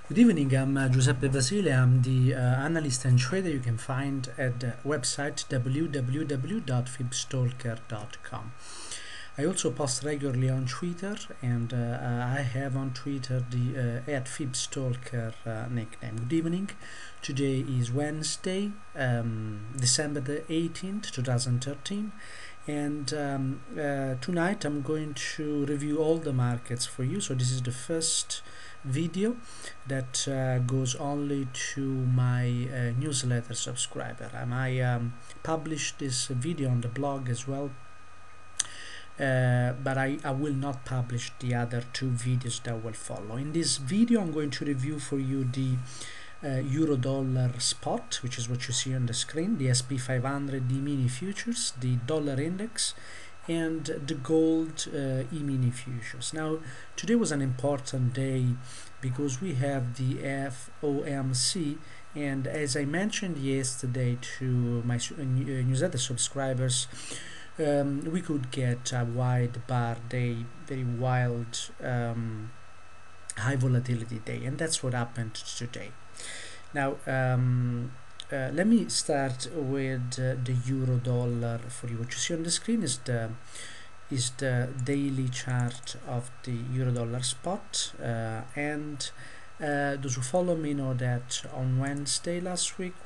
Good evening, I'm Giuseppe Basile. I'm the analyst and trader you can find at the website www.fibstalker.com. I also post regularly on Twitter, and I have on Twitter the @fibstalker nickname. Good evening. Today is Wednesday, December the 18th, 2013. And tonight I'm going to review all the markets for you. So this is the first video that goes only to my newsletter subscriber. I publish this video on the blog as well, but I will not publish the other two videos that will follow. In this video I'm going to review for you the Euro-dollar spot, which is what you see on the screen, the SP500 E-mini futures, the dollar index, and the gold E-mini futures. Now, today was an important day because we have the FOMC, and as I mentioned yesterday to my newsletter subscribers, we could get a wide bar day, very wild high volatility day, and that's what happened today. Now, let me start with the Euro-dollar for you. What you see on the screen is the daily chart of the Euro-dollar spot, and those who follow me know that on Wednesday last week,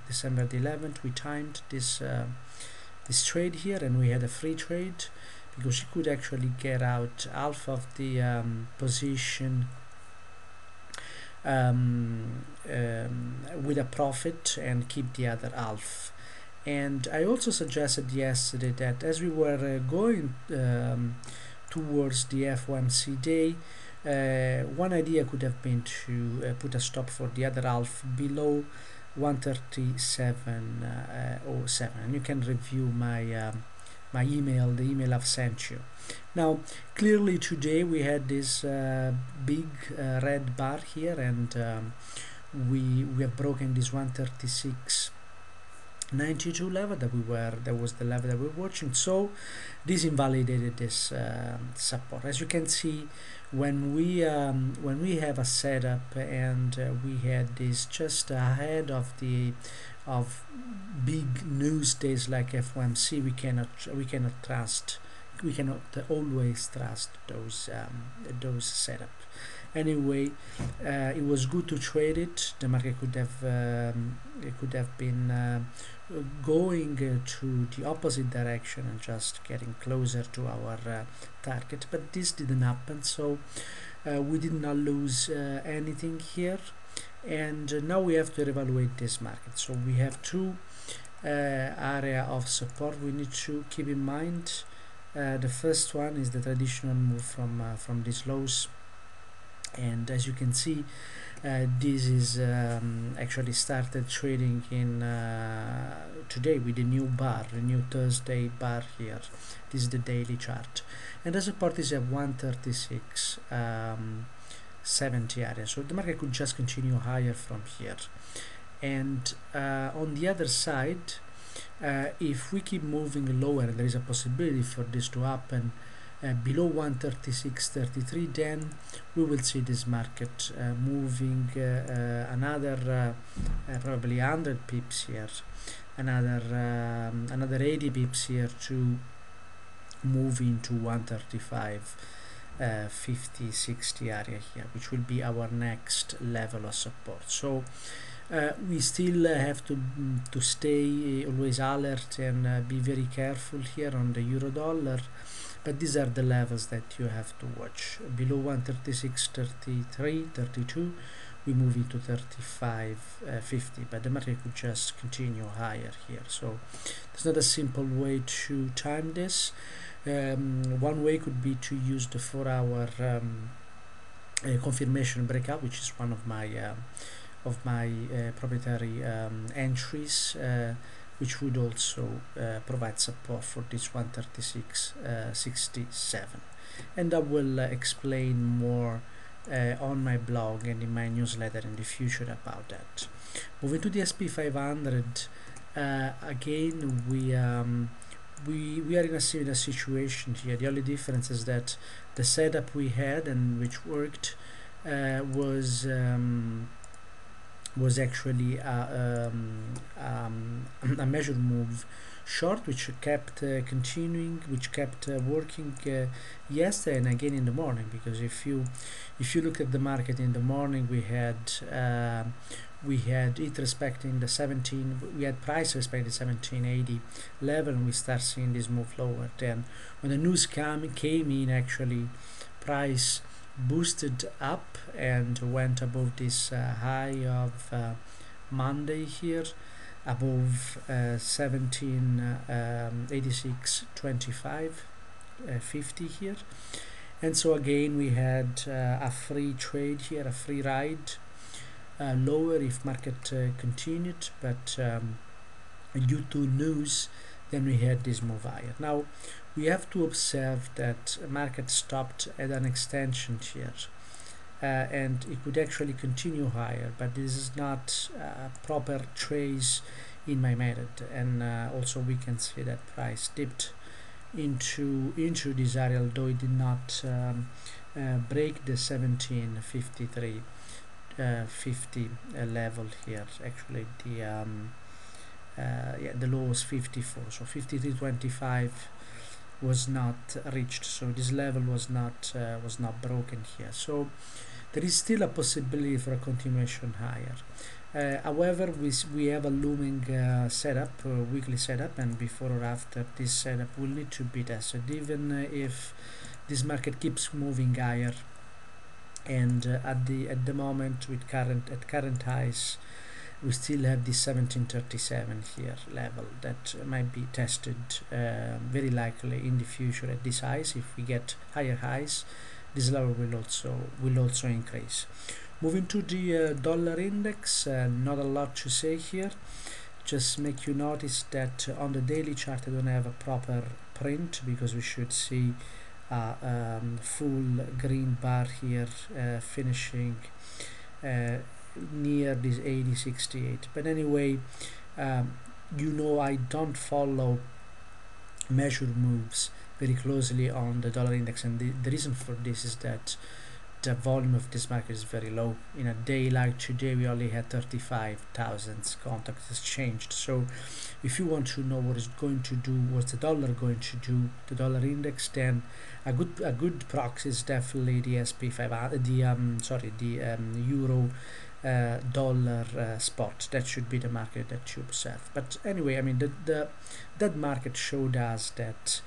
December the 11th, we timed this trade here, and we had a free trade because you could actually get out half of the position with a profit and keep the other half. And I also suggested yesterday that as we were going towards the FOMC day, one idea could have been to put a stop for the other half below 137.07, and you can review my my email, the email I've sent you. Now, clearly today we had this big red bar here, and we have broken this 136.92 level that was the level that we were watching. So this invalidated this support. As you can see, when we have a setup and we had this just ahead of big news days like FOMC, we cannot always trust those setup. Anyway, it was good to trade it. The market could have been going to the opposite direction and just getting closer to our target, but this didn't happen, so we did not lose anything here. And now we have to evaluate this market. So we have two area of support we need to keep in mind. The first one is the traditional move from these lows, and as you can see, this is actually started trading in today with a new bar, a new Thursday bar here. This is the daily chart, and the support is at 136.70 area, so the market could just continue higher from here. And on the other side, if we keep moving lower, and there is a possibility for this to happen below 136.33, then we will see this market moving another probably 100 pips here, another 80 pips here to move into 135.50-60 area here, which will be our next level of support. So we still have to stay always alert and be very careful here on the Euro-dollar, but these are the levels that you have to watch. Below 136.33-32, we move into 35.50, but the market could just continue higher here. So there's not a simple way to time this. One way could be to use the 4-hour confirmation breakout, which is one of my proprietary entries, which would also provide support for this 136.67, and I will explain more on my blog and in my newsletter in the future about that. Moving to the SP500, again we are in a similar situation here. The only difference is that the setup we had and which worked was actually a measured move short, which kept continuing, which kept working yesterday and again in the morning. Because if you look at the market in the morning, we had it respecting the 17, we had price respecting 1780 level, and we start seeing this move lower. Then when the news came in, actually price boosted up and went above this high of Monday here, above 1786.25 50 here. And so again we had a free trade here, a free ride lower if market continued, but due to news, then we had this move higher. Now we have to observe that market stopped at an extension here, and it could actually continue higher, but this is not a proper trace in my method. And also we can see that price dipped into this area, although it did not break the 1753 50 level here. Actually the the low was 54, so 53.25 was not reached, so this level was not broken here. So there is still a possibility for a continuation higher. However, we have a looming setup, weekly setup, and before or after this setup will need to be tested, even if this market keeps moving higher. And at the moment, with current highs, we still have this 1737 here level that might be tested very likely in the future at this highs. If we get higher highs, this level will also increase. Moving to the dollar index, not a lot to say here. Just make you notice that on the daily chart I don't have a proper print, because we should see a full green bar here finishing near this 80.68. But anyway, I don't follow measured moves very closely on the dollar index, and the reason for this is that the volume of this market is very low. In a day like today, we only had 35,000 contracts exchanged. So if you want to know what's the dollar going to do, the dollar index, then a good proxy is definitely the SP500, the euro dollar spot. That should be the market that you observe. But anyway, I mean that market showed us that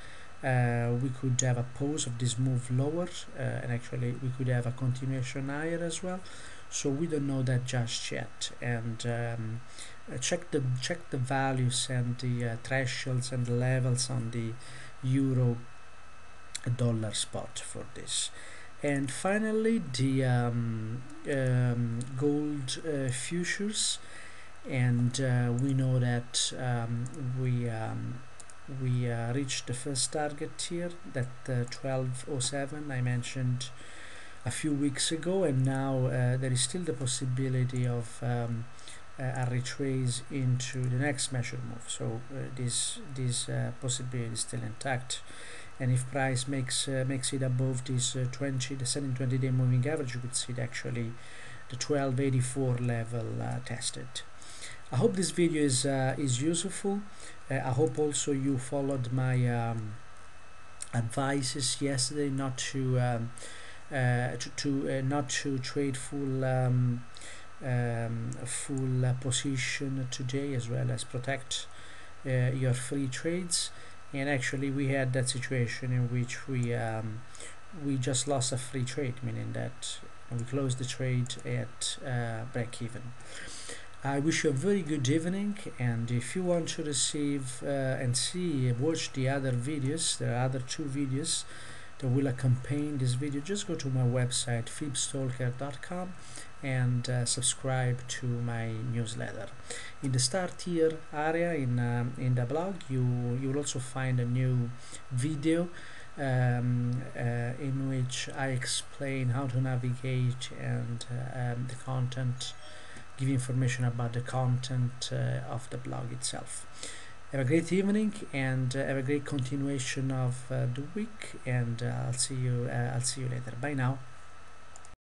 we could have a pause of this move lower, and actually we could have a continuation higher as well. So we don't know that just yet. And check the values and the thresholds and the levels on the euro dollar spot for this. And finally, the gold futures, and we know that we reached the first target here, that 1207 I mentioned a few weeks ago, and now there is still the possibility of a retrace into the next measured move. So this possibility is still intact. And if price makes it above this the 20-day moving average, you could see actually the 1284 level tested. I hope this video is useful. I hope also you followed my advices yesterday not to trade full position today, as well as protect your free trades. And actually we had that situation in which we just lost a free trade, meaning that we closed the trade at break even. I wish you a very good evening, and if you want to receive and watch the other videos, there are other 2 videos that will accompany this video, just go to my website fibstalker.com and subscribe to my newsletter. In the start here area in the blog, you will also find a new video in which I explain how to navigate and the content, give information about the content of the blog itself. Have a great evening, and have a great continuation of the week, and I'll see you later. Bye now.